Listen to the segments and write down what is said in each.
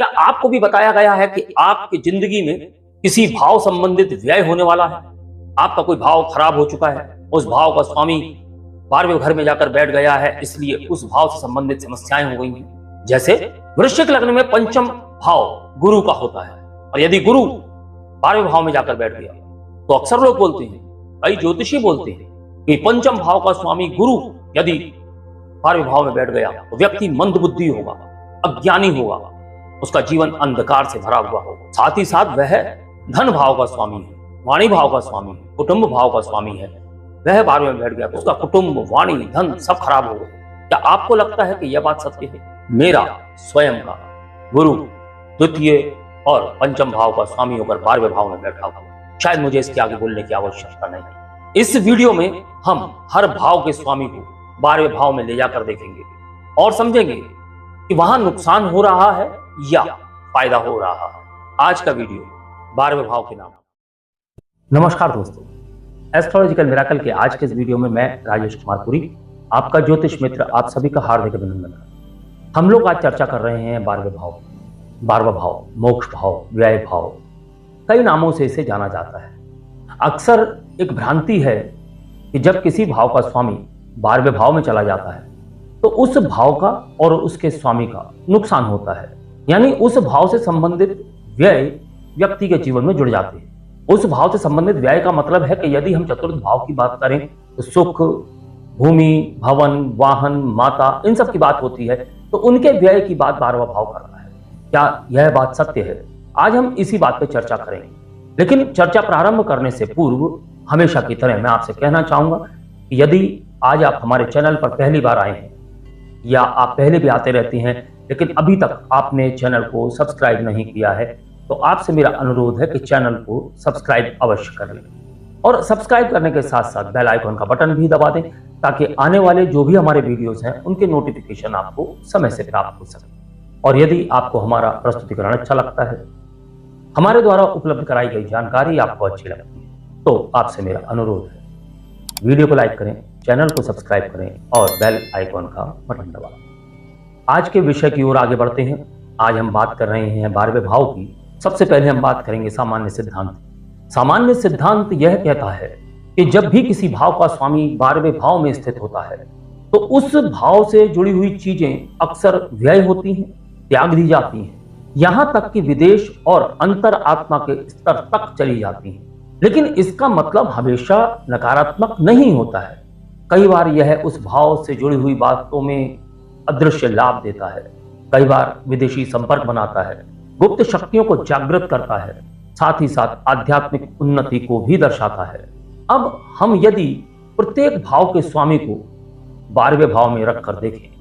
क्या आपको भी बताया गया है कि आपकी जिंदगी में किसी भाव संबंधित व्यय होने वाला है? आपका कोई भाव खराब हो चुका है, उस भाव का स्वामी 12वें घर में जाकर बैठ गया है, इसलिए उस भाव से संबंधित समस्याएं हो गई हैं। जैसे वृश्चिक लग्न में पंचम भाव गुरु का होता है, और यदि गुरु 12वें भाव में जाकर बैठ गया तो अक्सर लोग बोलते हैं, कई ज्योतिषी बोलते हैं कि पंचम भाव का स्वामी गुरु यदि 12वें भाव में बैठ गया तो व्यक्ति मंदबुद्धि होगा, अज्ञानी होगा, उसका जीवन अंधकार से भरा हुआ होगा। साथ ही साथ वह धन भाव का स्वामी है, वाणी भाव का स्वामी है, कुटुंब भाव का स्वामी है। वह 12वें में बैठ गया तो उसका कुटुंब, वाणी, धन सब खराब हो गए। क्या आपको लगता है कि यह बात सत्य है? मेरा स्वयं का गुरु द्वितीय और पंचम भाव का स्वामी होकर 12वें भाव में बैठा हुआ, शायद मुझे इसके आगे बोलने की आवश्यकता नहीं। इस वीडियो में हम हर भाव के स्वामी को 12वें भाव में ले जाकर देखेंगे और समझेंगे कि वहां नुकसान हो रहा है या फायदा हो रहा है। आज का वीडियो 12वें भाव के नाम। नमस्कार दोस्तों, एस्ट्रोलॉजिकल मिरेकल के आज के इस वीडियो में मैं राजेश कुमार पुरी, आपका ज्योतिष मित्र, आप सभी का हार्दिक अभिनंदन। हम लोग आज चर्चा कर रहे हैं 12वें भाव। 12वां भाव मोक्ष भाव, व्यय भाव, कई नामों से इसे जाना जाता है। अक्सर एक भ्रांति है कि जब किसी भाव का स्वामी 12वें भाव में चला जाता है तो उस भाव का और उसके स्वामी का नुकसान होता है, यानी उस भाव से संबंधित व्यय व्यक्ति के जीवन में जुड़ जाते हैं। उस भाव से संबंधित व्यय का मतलब है कि यदि हम चतुर्थ भाव की बात करें तो सुख, भूमि, भवन, वाहन, माता, इन सब की बात होती है, तो उनके व्यय की बात 12वां भाव करता है। क्या यह बात सत्य है? आज हम इसी बात पर चर्चा करेंगे, लेकिन चर्चा प्रारंभ करने से पूर्व हमेशा की तरह मैं आपसे कहना चाहूंगा कि यदि आज आप हमारे चैनल पर पहली बार आए हैं या आप पहले भी आते रहते हैं लेकिन अभी तक आपने चैनल को सब्सक्राइब नहीं किया है, तो आपसे मेरा अनुरोध है कि चैनल को सब्सक्राइब अवश्य कर लें और सब्सक्राइब करने के साथ साथ बेल आइकन का बटन भी दबा दें ताकि आने वाले जो भी हमारे वीडियोस हैं उनके नोटिफिकेशन आपको समय से प्राप्त हो सके। और यदि आपको हमारा प्रस्तुतिकरण अच्छा लगता है, हमारे द्वारा उपलब्ध कराई गई जानकारी आपको अच्छी लगती है, तो आपसे मेरा अनुरोध है वीडियो को लाइक करें, चैनल को सब्सक्राइब करें और बेल आइकॉन का बटन दबाएं। आज के विषय की ओर आगे बढ़ते हैं। आज हम बात कर रहे हैं 12वें भाव की। सबसे पहले हम बात करेंगे सामान्य सिद्धांत। सामान्य सिद्धांत यह कहता है कि जब भी किसी भाव का स्वामी 12वें भाव में स्थित होता है तो उस भाव से जुड़ी हुई चीजें अक्सर व्यय होती हैं, त्याग दी जाती हैं, यहां तक कि विदेश और अंतर आत्मा के स्तर तक चली जाती हैं। लेकिन इसका मतलब हमेशा नकारात्मक नहीं होता है। कई बार यह उस भाव से जुड़ी हुई बातों में अदृश्य लाभ देता है, कई बार विदेशी संपर्क बनाता है, गुप्त शक्तियों को जागृत करता है, साथ ही साथ आध्यात्मिक उन्नति को भी दर्शाता है। अब हम यदि प्रत्येक भाव के स्वामी को 12वें भाव में रखकर देखें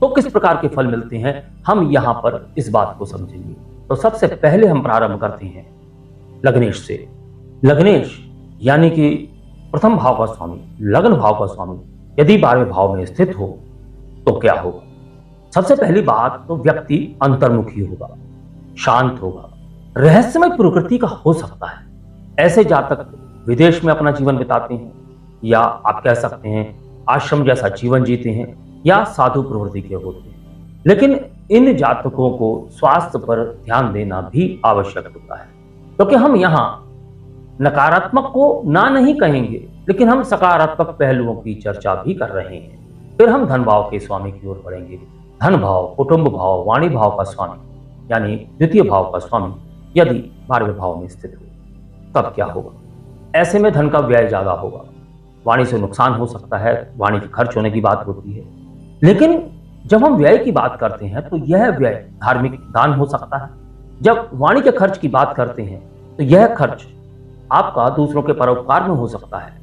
तो किस प्रकार के फल मिलते हैं, हम यहां पर इस बात को समझेंगे। तो सबसे पहले हम प्रारंभ करते हैं लग्नेश से। लग्नेश यानी कि प्रथम भाव का स्वामी, लग्न भाव का स्वामी यदि 12वें भाव में स्थित हो तो क्या होगा? सबसे पहली बात तो व्यक्ति अंतर्मुखी होगा, शांत होगा, रहस्यमय प्रकृति का हो सकता है। ऐसे जातक विदेश में अपना जीवन बिताते हैं या आप कह सकते हैं आश्रम जैसा जीवन जीते हैं या साधु प्रवृत्ति के होते हैं। लेकिन इन जातकों को स्वास्थ्य पर ध्यान देना भी आवश्यक होता है, क्योंकि हम यहाँ नकारात्मक को ना नहीं कहेंगे, लेकिन हम सकारात्मक पहलुओं की चर्चा भी कर रहे हैं। फिर हम धन भाव के स्वामी की ओर बढ़ेंगे। धन भाव, कुटुंब भाव, वाणी भाव का स्वामी यानी द्वितीय भाव का स्वामी यदि 12वें भाव में स्थित हो तब क्या होगा? ऐसे में धन का व्यय ज्यादा होगा, वाणी से नुकसान हो सकता है, वाणी के खर्च होने की बात होती है। लेकिन जब हम व्यय की बात करते हैं तो यह व्यय धार्मिक दान हो सकता है। जब वाणी के खर्च की बात करते हैं तो यह खर्च आपका दूसरों के परोपकार में हो सकता है।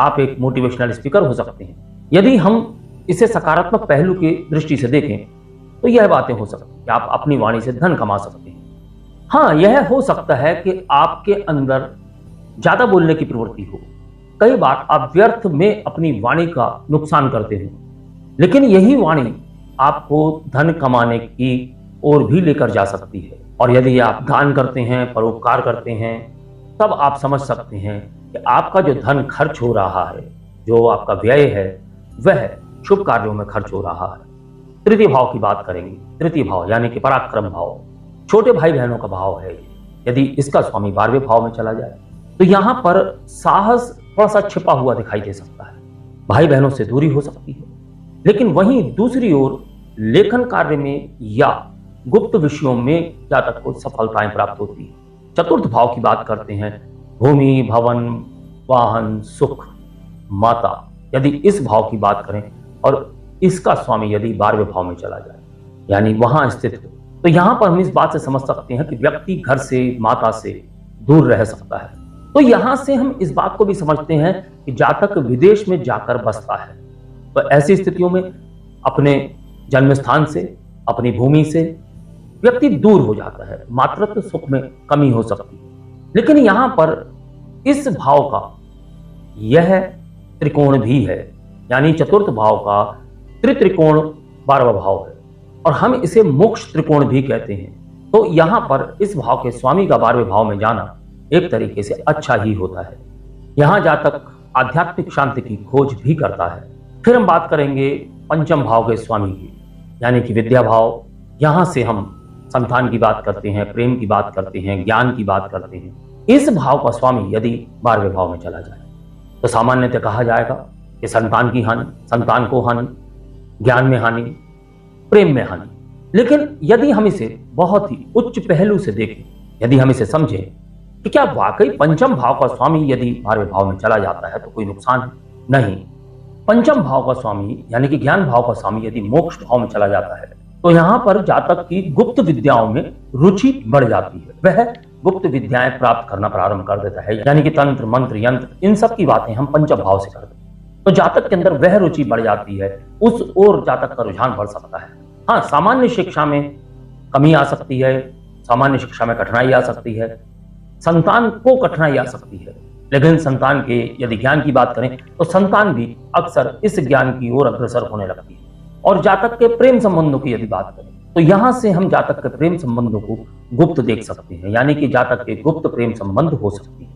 आप एक मोटिवेशनल स्पीकर हो सकते हैं। यदि हम इसे सकारात्मक पहलू की दृष्टि से देखें तो यह बातें हो सकती हैं कि आप अपनी वाणी से धन कमा सकते हैं। हाँ, यह हो सकता है कि आपके अंदर ज्यादा बोलने की प्रवृत्ति हो। कई बार आप व्यर्थ में अपनी वाणी का नुकसान करते हो, लेकिन यही वाणी आपको धन कमाने की ओर भी लेकर जा सकती है। और यदि आप दान करते हैं, परोपकार करते हैं, तब आप समझ सकते हैं कि आपका जो धन खर्च हो रहा है, जो आपका व्यय है, वह शुभ कार्यों में खर्च हो रहा है। तृतीय भाव की बात करेंगे। तृतीय भाव यानी कि पराक्रम भाव। छोटे भाई बहनों का भाव है। यदि इसका स्वामी 12वें भाव में चला जाए तो यहां पर साहस थोड़ा सा छिपा हुआ दिखाई दे सकता है, भाई बहनों से दूरी हो सकती है। लेकिन वहीं दूसरी ओर लेखन कार्य में या गुप्त विषयों में जातक को सफलताएं प्राप्त होती है। चतुर्थ भाव की बात करते हैं, भूमि, भवन, वाहन, सुख, माता, यदि इस भाव की बात करें और इसका स्वामी यदि 12वें भाव में चला जाए यानी वहां स्थित हो, तो यहां पर हम इस बात से समझ सकते हैं कि व्यक्ति घर से, माता से दूर रह सकता है। तो यहां से हम इस बात को भी समझते हैं कि जातक विदेश में जाकर बसता है, तो ऐसी स्थितियों में अपने जन्म स्थान से, अपनी भूमि से व्यक्ति दूर हो जाता है, मातृत्व सुख में कमी हो सकती है। लेकिन यहां पर इस भाव का यह त्रिकोण भी है, यानी चतुर्थ भाव का त्रित्रिकोण 12वां भाव है और हम इसे मोक्ष त्रिकोण भी कहते हैं। तो यहां पर इस भाव के स्वामी का 12वें भाव में जाना एक तरीके से अच्छा ही होता है। यहां जातक आध्यात्मिक शांति की खोज भी करता है। फिर हम बात करेंगे पंचम भाव के स्वामी की, यानी कि विद्या भाव। यहां से हम संतान की बात करते हैं, प्रेम की बात करते हैं, ज्ञान की बात करते हैं। इस भाव का स्वामी यदि 12वें भाव में चला जाए तो सामान्यतः कहा जाएगा कि संतान की हानि, संतान को हानि, ज्ञान में हानि, प्रेम में हानि। लेकिन यदि हम इसे बहुत ही उच्च पहलू से देखें, यदि हम इसे समझें कि क्या वाकई पंचम भाव का स्वामी यदि 12वें भाव में चला जाता है तो कोई नुकसान है? नहीं। पंचम भाव का स्वामी यानी कि ज्ञान भाव का स्वामी यदि मोक्ष भाव में चला जाता है तो यहां पर जातक की गुप्त विद्याओं में रुचि बढ़ जाती है। वह गुप्त विद्याएं प्राप्त करना प्रारंभ कर देता है, यानी कि तंत्र, मंत्र, यंत्र, इन सब की बातें हम पंचम भाव से करते हैं। तो जातक के अंदर वह रुचि बढ़ जाती है, उस ओर जातक का रुझान बढ़ सकता है। हाँ, सामान्य शिक्षा में कमी आ सकती है, सामान्य शिक्षा में कठिनाई आ सकती है, संतान को कठिनाई आ सकती है। लेकिन संतान के यदि ज्ञान की बात करें तो संतान भी अक्सर इस ज्ञान की ओर अग्रसर होने लगती है। और जातक के प्रेम संबंधों की यदि बात करें तो यहां से हम जातक के प्रेम संबंधों को गुप्त देख सकते हैं, यानी कि जातक के गुप्त प्रेम संबंध हो सकती है।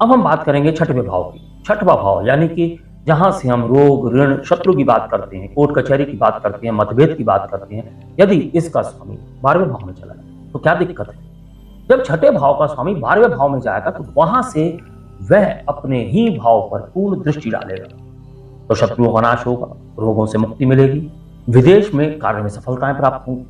अब हम बात करेंगे छठवें भाव की। छठवां भाव यानी कि जहां से हम रोग, ऋण, शत्रु की बात करते हैं, कोर्ट कचहरी की बात करते हैं, मतभेद की बात करते हैं। यदि इसका स्वामी 12वें भाव में चला जाए तो क्या दिक्कत है? जब छठे भाव का स्वामी 12वें भाव में जाएगा तो वहां से वह अपने ही भाव पर पूर्ण दृष्टि डालेगा, तो शत्रुओं का नाश होगा, रोगों से मुक्ति मिलेगी, विदेश में कार्य में सफलताएं प्राप्त होंगी,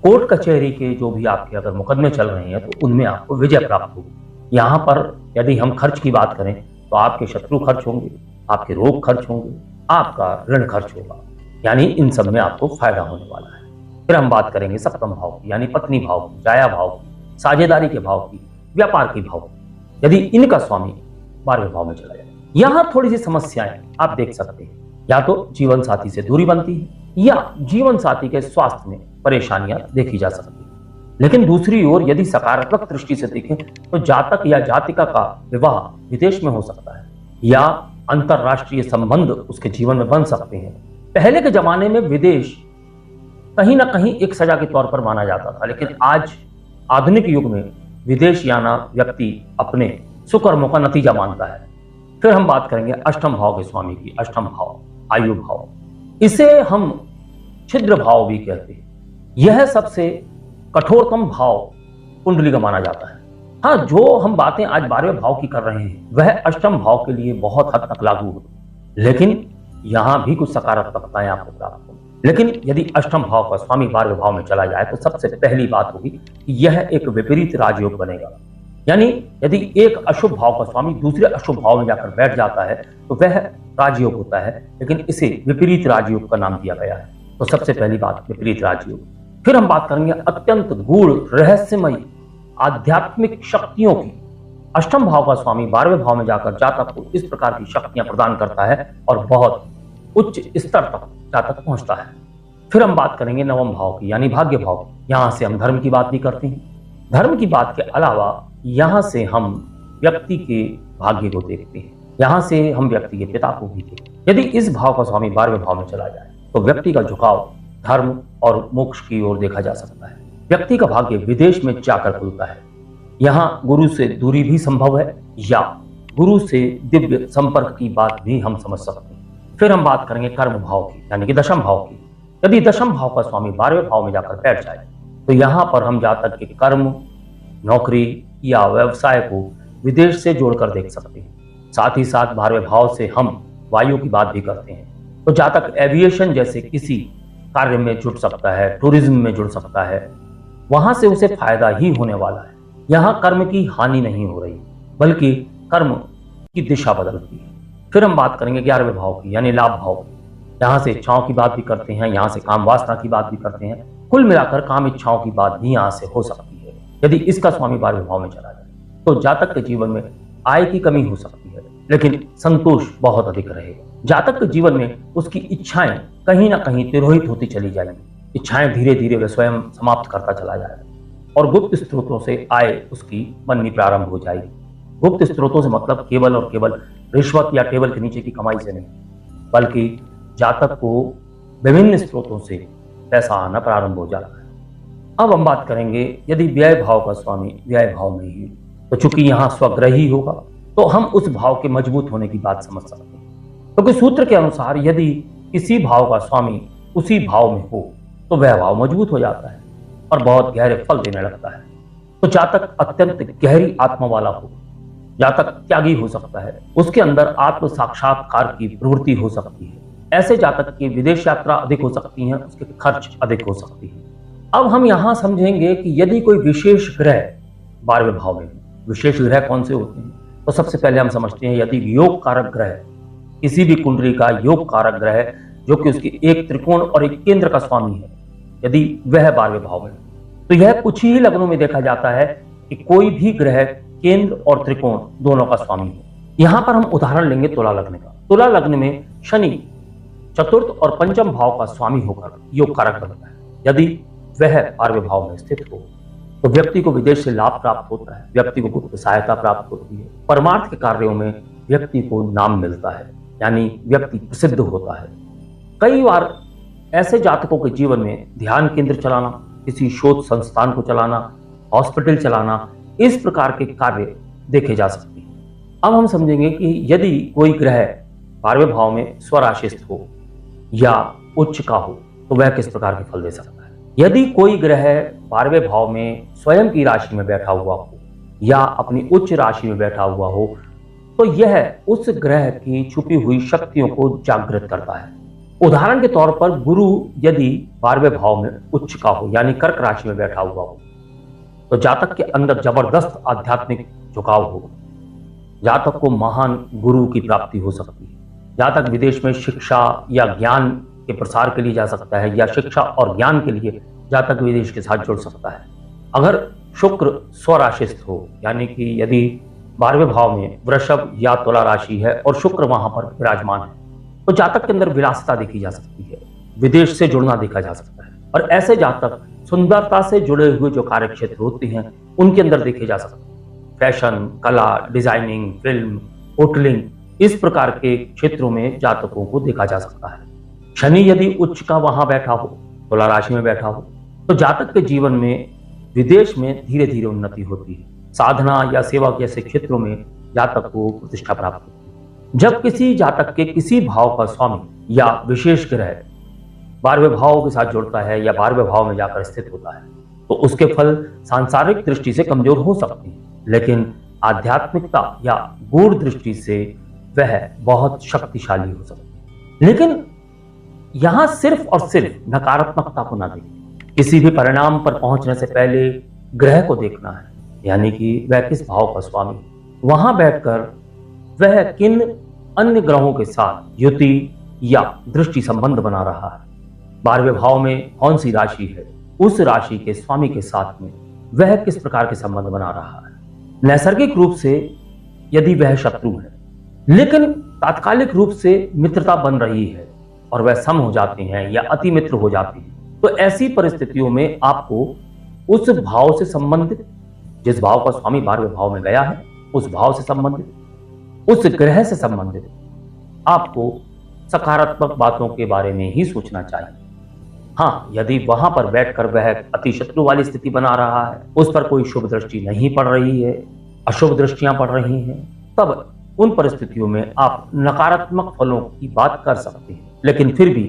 कोर्ट कचहरी के जो भी आपके अगर मुकदमे चल रहे हैं तो उनमें आपको विजय प्राप्त होगी। यहाँ पर यदि हम खर्च की बात करें तो आपके शत्रु खर्च होंगे, आपके रोग खर्च होंगे, आपका ऋण खर्च होगा, यानी इन सब में आपको फायदा होने वाला है। फिर हम बात करेंगे सप्तम भाव की, यानी पत्नी भाव की, जाया भाव की, साझेदारी के भाव की, व्यापार की भाव की। यदि इनका स्वामी 12वें भाव में चला जाए, यहां थोड़ी सी समस्याएं आप देख सकते हैं। या तो जीवन साथी से दूरी बनती है या जीवन साथी के स्वास्थ्य में परेशानियां देखी जा सकती है। लेकिन दूसरी ओर यदि सकारात्मक दृष्टि से देखें तो जातक या जातिका का विवाह विदेश में हो सकता है या अंतरराष्ट्रीय संबंध उसके जीवन में बन सकते हैं। पहले के जमाने में विदेश कहीं ना कहीं एक सजा के तौर पर माना जाता था, लेकिन आज आधुनिक युग में विदेश जाना व्यक्ति अपने सुकर्मों का नतीजा मानता है। फिर हम बात करेंगे अष्टम भाव के स्वामी की। अष्टम भाव आयु भाव, इसे हम छिद्र भाव भी कहते हैं। यह सबसे कठोरतम भाव कुंडली का माना जाता है। हाँ, जो हम बातें आज 12वें भाव की कर रहे हैं वह अष्टम भाव के लिए बहुत हद तक लागू होती, लेकिन यहां भी कुछ सकारात्मकताएं आपको प्राप्त होंगी। लेकिन यदि अष्टम भाव का स्वामी 12वें भाव में चला जाए तो सबसे पहली बात होगी कि यह एक विपरीत राजयोग बनेगा। यानी यदि एक अशुभ भाव का स्वामी दूसरे अशुभ भाव में जाकर बैठ जाता है तो वह राजयोग होता है, लेकिन इसे विपरीत राजयोग का नाम दिया गया है। तो सबसे पहली बात विपरीत राजयोग। फिर हम बात करेंगे अत्यंत गूढ़, रहस्यमयी आध्यात्मिक शक्तियों की। अष्टम भाव का स्वामी 12वें भाव में जाकर जातक को इस प्रकार की शक्तियां प्रदान करता है और बहुत उच्च स्तर तक जातक पहुंचता है। फिर हम बात करेंगे नवम भाव की, यानी भाग्य भाव की। यहां से हम धर्म की बात भी करते हैं। धर्म की बात के अलावा यहां से हम व्यक्ति के भाग्य को देखते हैं, यहां से हम व्यक्ति के पिता को भी देखते हैं। यदि इस भाव का स्वामी 12वें भाव में चला जाए तो व्यक्ति का झुकाव धर्म और मोक्ष की ओर देखा जा सकता है। व्यक्ति का भाग्य विदेश में जाकर खुलता है। यहाँ गुरु से दूरी भी संभव है या गुरु से दिव्य संपर्क की बात भी हम समझ सकते हैं। फिर हम बात करेंगे कर्म भाव की, यानी कि दशम भाव की। यदि दशम भाव का स्वामी 12वें भाव में जाकर बैठ जाए तो यहाँ पर हम जातक के कर्म, नौकरी या व्यवसाय को विदेश से जोड़कर देख सकते हैं। साथ ही साथ 12वें भाव से हम वायु की बात भी करते हैं। तो जातक एविएशन जैसे किसी कार्य में जुड़ सकता है, टूरिज्म में जुड़ सकता है, वहां से उसे फायदा ही होने वाला है। यहाँ कर्म की हानि नहीं हो रही, बल्कि कर्म की दिशा बदलती है। फिर हम बात करेंगे 11वें भाव की, यानी लाभ भाव की। यहाँ से इच्छाओं की बात भी करते हैं, यहाँ से काम वासना की बात भी करते हैं। कुल मिलाकर काम इच्छाओं की बात भी यहाँ से हो सकती है। यदि इसका स्वामी 12वें भाव में चला जाए तो जातक के जीवन में आय की कमी हो सकती है, लेकिन संतोष बहुत अधिक रहेगा। जातक के जीवन में उसकी इच्छाएं कहीं ना कहीं तिरोहित होती चली जाएंगी। इच्छाएं धीरे धीरे वह स्वयं समाप्त करता चला जाएगा और गुप्त स्रोतों से आय उसकी बननी प्रारंभ हो जाएगी। गुप्त स्रोतों से मतलब केवल और केवल रिश्वत या टेबल के नीचे की कमाई से नहीं, बल्कि जातक को विभिन्न स्रोतों से पैसा आना प्रारंभ हो जाता है। अब हम बात करेंगे यदि व्यय भाव का स्वामी व्यय भाव में ही, तो चूंकि यहाँ स्वग्रही होगा तो हम उस भाव के मजबूत होने की बात समझ सकते हैं। क्योंकि सूत्र के अनुसार यदि किसी भाव का स्वामी उसी भाव में हो तो वह भाव मजबूत हो जाता है और बहुत गहरे फल देने लगता है। तो जातक अत्यंत गहरी आत्मा वाला हो, जातक त्यागी हो सकता है, उसके अंदर आत्म साक्षात्कार की प्रवृत्ति हो सकती है। ऐसे जातक की विदेश यात्रा अधिक हो सकती है, उसके खर्च अधिक हो सकती है। अब हम यहाँ समझेंगे कि यदि कोई विशेष ग्रह 12वें भाव में, विशेष ग्रह कौन से होते हैं, तो सबसे पहले हम समझते हैं यदि योग कारक ग्रह, किसी भी कुंडली का योग कारक ग्रह जो कि उसके एक त्रिकोण और एक केंद्र का स्वामी है, यदि वह 12वें भाव में, तो यह कुछ ही लग्नों में देखा जाता है कि कोई भी ग्रह केंद्र और त्रिकोण दोनों का स्वामी हो। यहां पर हम उदाहरण लेंगे तुला लग्न का। तुला लग्न में शनि चतुर्थ और पंचम भाव का स्वामी होकर योग कारक बनता है। यदि वह 12वें भाव में स्थित हो तो व्यक्ति को विदेश से लाभ प्राप्त होता है, व्यक्ति को गुप्त सहायता प्राप्त होती है, परमार्थ के कार्यों में व्यक्ति को नाम मिलता है, यानी व्यक्ति प्रसिद्ध होता है। कई बार ऐसे जातकों के जीवन में ध्यान केंद्र चलाना, किसी शोध संस्थान को चलाना, हॉस्पिटल चलाना, इस प्रकार के कार्य देखे जा सकते हैं। अब हम समझेंगे कि यदि कोई ग्रह 12वें भाव में स्वराशिस्थ हो या उच्च का हो तो वह किस प्रकार के फल दे सकता है। यदि कोई ग्रह 12वें भाव में स्वयं की राशि में बैठा हुआ हो या अपनी उच्च राशि में बैठा हुआ हो तो यह उस ग्रह की छुपी हुई शक्तियों को जागृत करता है। उदाहरण के तौर पर गुरु यदि 12वें भाव में उच्च का हो यानी कर्क राशि में बैठा हुआ हो तो जातक के अंदर जबरदस्त आध्यात्मिक झुकाव होगा। जातक को महान गुरु की प्राप्ति हो सकती है। जातक विदेश में शिक्षा या ज्ञान के प्रसार के लिए जा सकता है या शिक्षा और ज्ञान के लिए जातक विदेश के साथ जुड़ सकता है। अगर शुक्र स्वराशिस्थ हो यानी कि यदि 12वें भाव में वृषभ या तुला राशि है और शुक्र वहां पर विराजमान है तो जातक के अंदर विलासिता देखी जा सकती है, विदेश से जुड़ना देखा जा सकता है। और ऐसे जातक सुंदरता से जुड़े हुए जो कार्य क्षेत्र होते हैं उनके अंदर देखे जा सकते हैं। फैशन, कला, डिजाइनिंग, फिल्म, होटलिंग, इस प्रकार के क्षेत्रों में जातकों को देखा जा सकता है। शनि यदि उच्च का वहां बैठा हो, तुला राशि में बैठा हो तो जातक के जीवन में विदेश में धीरे धीरे उन्नति होती है। साधना या सेवा जैसे क्षेत्रों में जातक को प्रतिष्ठा प्राप्त होती है। जब किसी जातक के किसी भाव का स्वामी या विशेष ग्रह 12वें भाव के साथ जुड़ता है या 12वें भाव में जाकर स्थित होता है तो उसके फल सांसारिक दृष्टि से कमजोर हो सकते हैं, लेकिन आध्यात्मिकता या गूढ़ दृष्टि से वह बहुत शक्तिशाली हो सकती है। लेकिन यहां सिर्फ और सिर्फ नकारात्मकता को ना देखें। किसी भी परिणाम पर पहुंचने से पहले ग्रह को देखना है, यानी कि वह किस भाव का स्वामी, वहां बैठकर वह किन अन्य ग्रहों के साथ युति या दृष्टि संबंध बना रहा है। 12वें भाव में कौन सी राशि है, उस राशि के स्वामी के साथ में वह किस प्रकार के संबंध बना रहा है। नैसर्गिक रूप से यदि वह शत्रु है लेकिन तात्कालिक रूप से मित्रता बन रही है और वह सम हो जाते हैं या अति मित्र हो जाते हैं तो ऐसी परिस्थितियों में आपको उस भाव से संबंधित, जिस भाव का स्वामी 12वें भाव में गया है उस भाव से संबंधित, उस ग्रह से संबंधित आपको सकारात्मक बातों के बारे में ही सोचना चाहिए। हाँ, यदि वहां पर बैठकर वह अति शत्रु वाली स्थिति बना रहा है, उस पर कोई शुभ दृष्टि नहीं पड़ रही है, अशुभ दृष्टियां पड़ रही हैं, तब उन परिस्थितियों में आप नकारात्मक फलों की बात कर सकते हैं, लेकिन फिर भी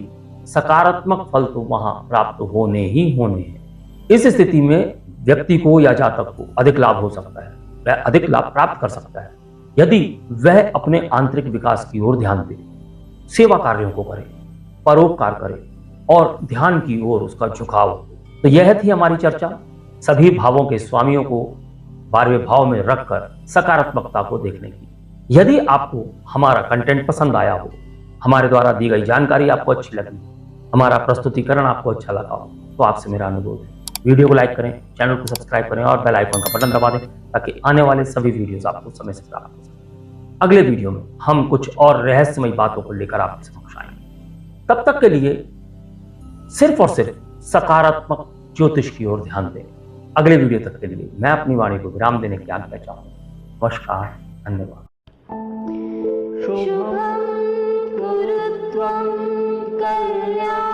सकारात्मक फल तो वहां प्राप्त होने ही होने हैं। इस स्थिति में व्यक्ति को या जातक को अधिक लाभ हो सकता है, वह अधिक लाभ प्राप्त कर सकता है यदि वह अपने आंतरिक विकास की ओर ध्यान दे, सेवा कार्यों को करे, परोपकार करे और ध्यान की ओर उसका झुकाव। तो यह थी हमारी चर्चा सभी भावों के स्वामियों को 12वें भाव में रखकर सकारात्मकता को देखने की। यदि आपको हमारा कंटेंट पसंद आया हो, हमारे द्वारा दी गई जानकारी आपको अच्छी लगी, हमारा प्रस्तुतिकरण आपको अच्छा लगा हो, तो आपसे मेरा अनुरोध है वीडियो को लाइक करें, चैनल को सब्सक्राइब करें और बेल आइकन का बटन दबा दें ताकि आने वाले सभी वीडियोस आपको समय से प्राप्त हो सके। अगले वीडियो में हम कुछ और रहस्यमय बातों को लेकर आपके समक्ष आएंगे। तब तक के लिए सिर्फ और सिर्फ सकारात्मक ज्योतिष की ओर ध्यान दें। अगले वीडियो तक के लिए मैं अपनी वाणी को विराम देने की आज्ञा चाहूंगा। नमस्कार, धन्यवाद। शुभं कुरु त्वं कल्याणं।